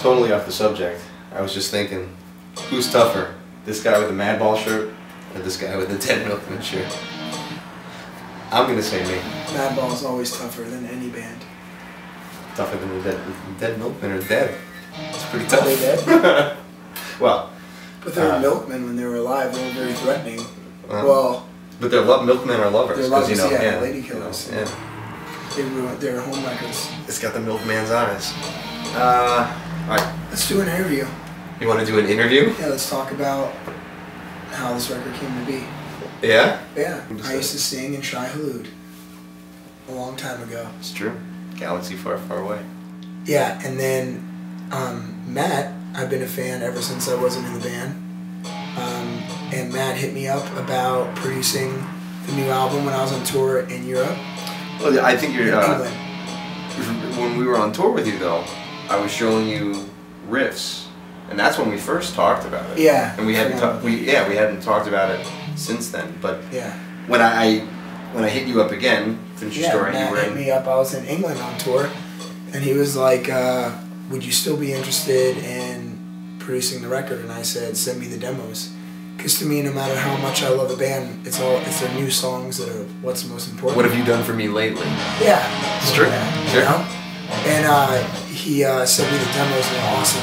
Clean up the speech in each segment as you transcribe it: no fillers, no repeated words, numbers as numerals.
Totally off the subject. I was just thinking, who's tougher? This guy with the Madball shirt or this guy with the Dead Milkman shirt? I'm gonna say me. Madball is always tougher than any band. Tougher than the Dead Milkmen are dead. It's pretty tough. Are they dead? Well. But they were milkmen when they were alive. They were very threatening. Well. But they're milkmen are lovers. They're lovers, yeah, lady killers. Yeah. They ruined their home records. It's got the milkman's eyes. Alright. Let's do an interview. You want to do an interview? Yeah, let's talk about how this record came to be. Yeah? Yeah. I used to sing in Shai Hulud a long time ago. It's true. Galaxy far, far away. Yeah, and then Matt, I've been a fan ever since I wasn't in the band. And Matt hit me up about producing the new album when I was on tour in Europe. Well, I think you're... England. When we were on tour with you, though, I was showing you riffs, and that's when we first talked about it. Yeah. And we hadn't we hadn't talked about it since then. But yeah, when I hit you up again, finish your story. Matt hit me up. I was in England on tour, and he was like, "Would you still be interested in producing the record?" And I said, "Send me the demos." Because to me, no matter how much I love a band, it's their new songs that are what's most important. What have you done for me lately? Yeah, it's true. Yeah, sure. You know? And he sent me the demos, and they're awesome.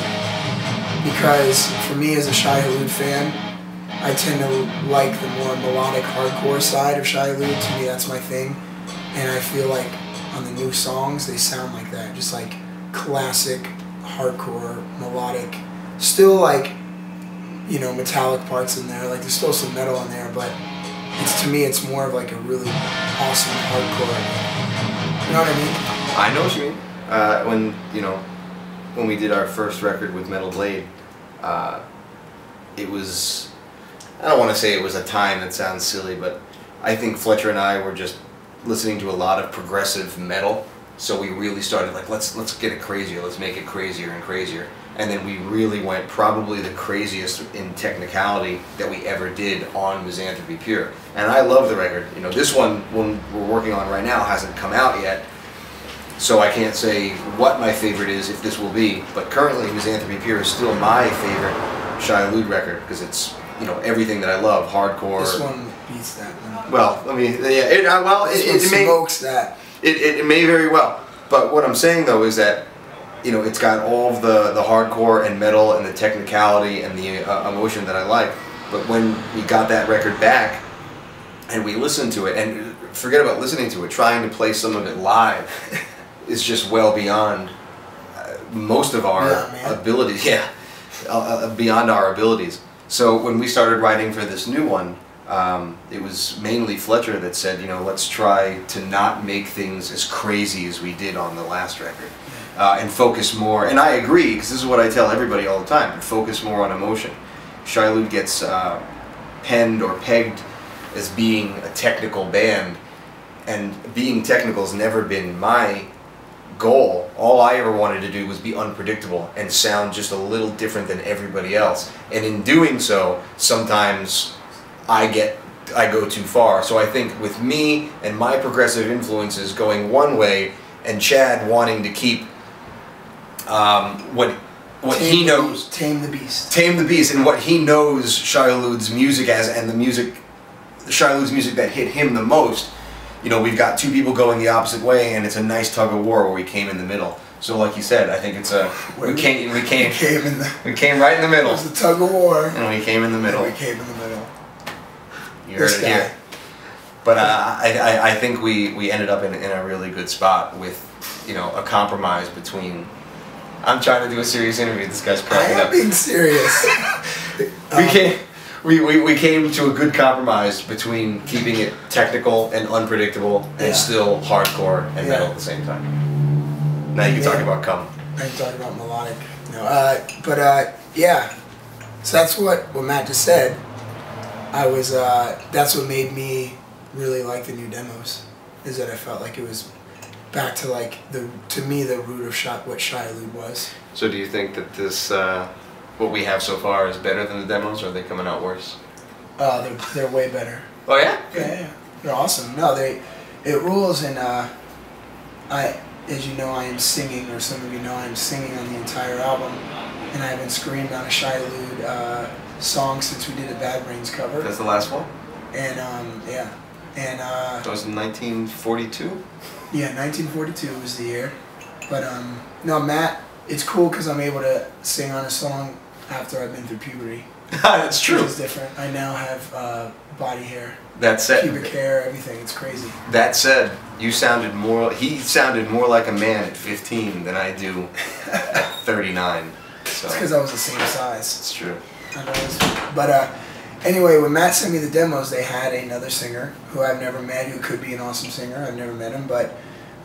Because for me, as a Shai Hulud fan, I tend to like the more melodic, hardcore side of Shai Hulud. To me, that's my thing. And I feel like on the new songs, they sound like that, just like classic, hardcore, melodic, still like, you know, metallic parts in there. Like there's still some metal in there, but to me it's more of like a really awesome hardcore. You know what I mean? I know what you mean. When we did our first record with Metal Blade, it was, I don't want to say it was a time that sounds silly, but I think Fletcher and I were just listening to a lot of progressive metal. So we really started like, let's get it crazier, let's make it crazier and crazier. And then we really went probably the craziest in technicality that we ever did on Misanthropy Pure. And I love the record. You know, this one we're working on right now hasn't come out yet, so I can't say what my favorite is, if this will be. But currently, Misanthropy Pure is still my favorite Shai Hulud record because it's, you know, everything that I love, hardcore. This one beats that one. Well, I mean, yeah, it smokes that. It may very well. But what I'm saying though is that, you know, it's got all of the hardcore and metal and the technicality and the emotion that I like. But when we got that record back and we listened to it, and forget about listening to it, trying to play some of it live is just well beyond most of our abilities. Yeah, beyond our abilities. So when we started writing for this new one, it was mainly Fletcher that said, you know, let's try to not make things as crazy as we did on the last record. And focus more, and I agree, because this is what I tell everybody all the time, focus more on emotion. Shai Hulud gets penned or pegged as being a technical band, and being technical has never been my goal. All I ever wanted to do was be unpredictable and sound just a little different than everybody else. And in doing so, sometimes I go too far. So I think with me and my progressive influences going one way, and Chad wanting to keep what he knows, tame the beast, and what he knows Shai Hulud's music as, and Shai Hulud's music that hit him the most. You know, we've got two people going the opposite way, and it's a nice tug of war where we came in the middle. So, like you said, I think it's a we came right in the middle. It was a tug of war, and we came in the middle. We came in the middle. You heard it here. But I think we ended up in a really good spot with, you know, a compromise between. I'm trying to do a serious interview. This guy's cracking up. I am being serious. We came to a good compromise between keeping it technical and unpredictable and still hardcore and metal at the same time. Now you can talk about cum. I can talk about melodic. No, yeah. So that's what Matt just said. That's what made me really like the new demos, is that I felt like it was back to like to me the root of what Shai Hulud was. So do you think that this what we have so far is better than the demos, or are they coming out worse? They're way better. Oh yeah? Yeah, they're awesome. No, it rules, and as you know, I am singing, or some of you know, I am singing on the entire album, and I haven't screamed on a Shai Hulud song since we did a Bad Brains cover. That's the last one? And, yeah. And, that was in 1942? Yeah, 1942 was the year. But, no, Matt, it's cool because I'm able to sing on a song after I've been through puberty. That's true. Which is different. I now have body hair. That said, pubic hair, everything. It's crazy. That said, he sounded more like a man at 15 than I do at 39. So. It's because I was the same size. It's true. But anyway, when Matt sent me the demos, they had another singer who I've never met, who could be an awesome singer. I've never met him, but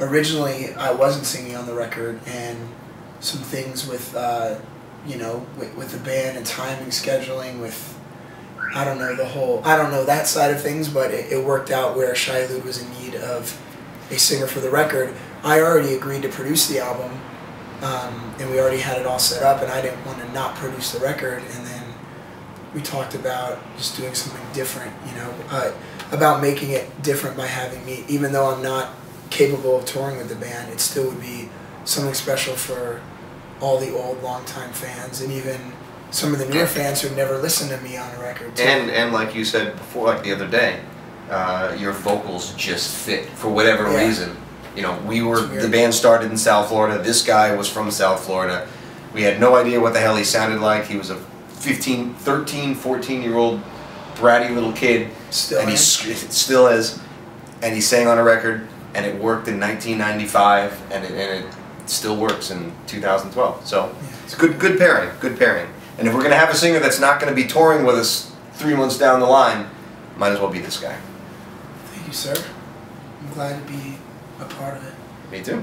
originally I wasn't singing on the record, and some things with you know, with the band and timing, scheduling, with I don't know that side of things, but it worked out where Shai Hulud was in need of a singer for the record. I already agreed to produce the album, and we already had it all set up, and I didn't want to not produce the record. And then we talked about just doing something different, you know, about making it different by having me, even though I'm not capable of touring with the band, it still would be something special for all the old, long-time fans, and even some of the newer fans who've never listened to me on a record too. And like you said before, like the other day, your vocals just fit for whatever reason. You know, the band started in South Florida. This guy was from South Florida. We had no idea what the hell he sounded like. He was a 13, 14-year-old bratty little kid. Still and he still is. And he sang on a record, and it worked in 1995, and it still works in 2012. So it's good pairing, good pairing. And if we're going to have a singer that's not going to be touring with us 3 months down the line, might as well be this guy. Thank you, sir. I'm glad to be a part of it. Me too.